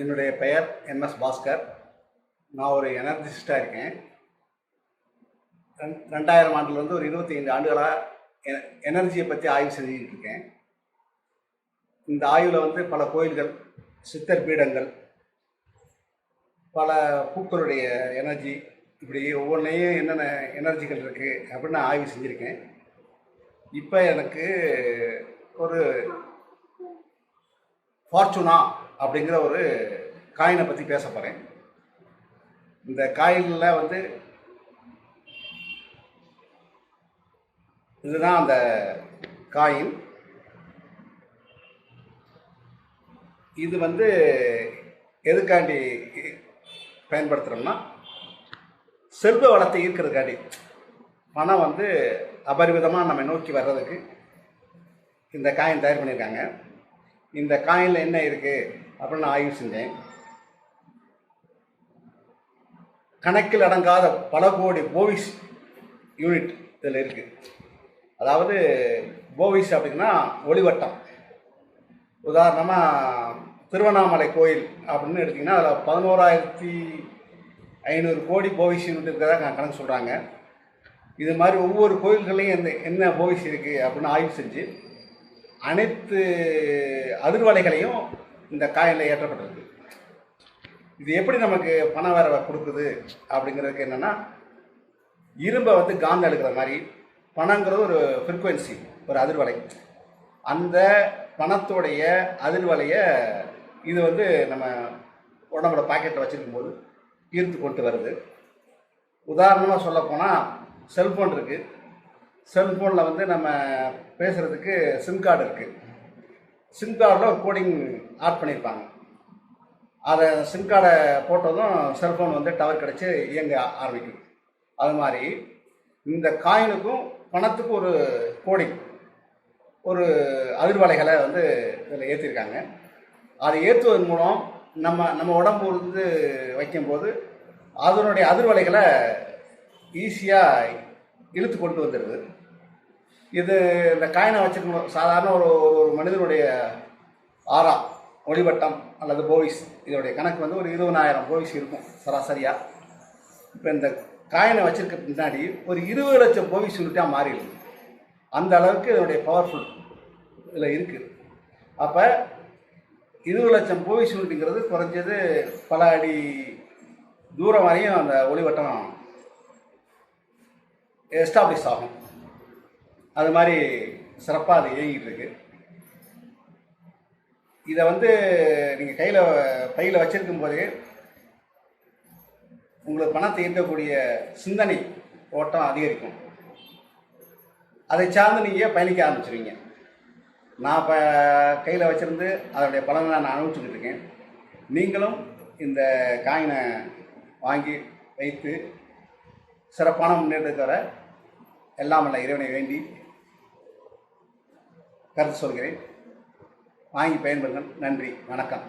என்னுடைய பெயர் எம்எஸ் பாஸ்கர். நான் ஒரு எனர்ஜிஸ்டாக இருக்கேன். 2000 ஆண்டுலேருந்து ஒரு 25 ஆண்டுகளாக எனர்ஜியை பற்றி ஆய்வு செஞ்சுக்கிட்டு இருக்கேன். இந்த ஆய்வில் பல கோயில்கள், சித்தர் பீடங்கள், பல பூக்களுடைய எனர்ஜி, இப்படி ஒவ்வொன்றையும் என்னென்ன எனர்ஜிகள் இருக்குது அப்படின்னு நான் ஆய்வு செஞ்சுருக்கேன். இப்போ எனக்கு ஒரு ஃபார்ச்சுனா அப்படிங்கிற ஒரு காயினை பற்றி பேச போகிறேன். இந்த காயினில் இதுதான் அந்த காயின். இது எதுக்காண்டி பயன்படுத்துகிறோம்னா, செல்வ வளத்தை ஈர்க்கிறதுக்காண்டி. பணம் அபரிவிதமாக நம்ம நோக்கி வர்றதுக்கு இந்த காயின் தயார் பண்ணியிருக்காங்க. இந்த காயினில் என்ன இருக்குது அப்படின்னு நான் ஆய்வு செஞ்சேன். கணக்கில் அடங்காத பல கோடி போவிஸ் யூனிட் இதில் இருக்குது. அதாவது போவிஸ் அப்படின்னா ஒளிவட்டம். உதாரணமாக திருவண்ணாமலை கோயில் அப்படின்னு எடுத்திங்கன்னா அதில் 11,500 கோடி போவிஸ் யூனிட் இருக்கிறதா கணக்கு சொல்கிறாங்க. இது மாதிரி ஒவ்வொரு கோயில்களையும் என்ன போவிஸ் இருக்குது அப்படின்னு ஆய்வு செஞ்சு அனைத்து அதிர்வலைகளையும் இந்த காயினில் ஏற்றப்பட்டிருக்கு. இது எப்படி நமக்கு பண வரவை கொடுக்குது அப்படிங்கிறதுக்கு என்னென்னா, இரும்பை காந்த எடுக்கிற மாதிரி பணங்கிறது ஒரு ஃப்ரீக்குவென்சி, ஒரு அதிர்வலை. அந்த பணத்தோடைய அதிர்வலையை இது நம்ம உடம்போட பாக்கெட்டில் வச்சுருக்கும் போது ஈர்த்து கொண்டு வருது. உதாரணமாக சொல்லப்போனால் செல்ஃபோன் இருக்குது. செல்ஃபோனில் நம்ம பேசுகிறதுக்கு சிம் கார்டு இருக்குது. சிம் கார்டில் ஒரு கோடிங் ஆட் பண்ணியிருப்பாங்க. அதை சிம் கார்டை போட்டதும் செல்ஃபோன் டவர் கிடச்சி இயங்க ஆரம்பிக்கும். அது மாதிரி இந்த காயினுக்கும் பணத்துக்கும் ஒரு கோடிங், ஒரு அதிர்வலைகளை இதில் ஏற்றிருக்காங்க. அதை ஏற்றுவதன் மூலம் நம்ம உடம்பு வைக்கும்போது அதனுடைய அதிர்வலைகளை ஈஸியாக இழுத்து கொண்டு வந்துடுது. இது இந்த காயினை வச்சுருக்கணும். சாதாரண ஒரு மனிதனுடைய ஆறா ஒளிவட்டம் அல்லது போவிஸ், இதோடைய கணக்கு ஒரு 20,000 போவிஸ் இருக்கும் சராசரியாக. இப்போ இந்த காயினை வச்சுருக்க பின்னாடி ஒரு 20 லட்சம் போவிஸ் யூனிட்டாக மாறிடுது. அந்த அளவுக்கு இதனுடைய பவர்ஃபுல் இதில் இருக்குது. அப்போ 20 லட்சம் போவிஸ் யூனிட்டுங்கிறது குறைஞ்சது பல அடி தூரம் வரையும் அந்த ஒளிவட்டம் எஸ்டாப்ளிஷ் ஆகும். அது மாதிரி சிறப்பாக அது இயங்கிட்டு இருக்கு. இதை நீங்கள் பையில் வச்சிருக்கும் போதே உங்களுக்கு பணத்தை ஈர்க்கக்கூடிய சிந்தனை ஓட்டம் அதிகரிக்கும். அதை சார்ந்து நீங்கள் பயணிக்க ஆரம்பிச்சிருவீங்க. நான் இப்போ கையில் வச்சுருந்து அதனுடைய பலனை நான் அனுபவிச்சுக்கிட்டு இருக்கேன். நீங்களும் இந்த காயினை வாங்கி வைத்து சிறப்பான முன்னேற்றத்தை வர எல்லாம் வல்ல இறைவனை வேண்டி கருத்து சொல்கிறேன். வாங்கி பயன்படுங்கள். நன்றி, வணக்கம்.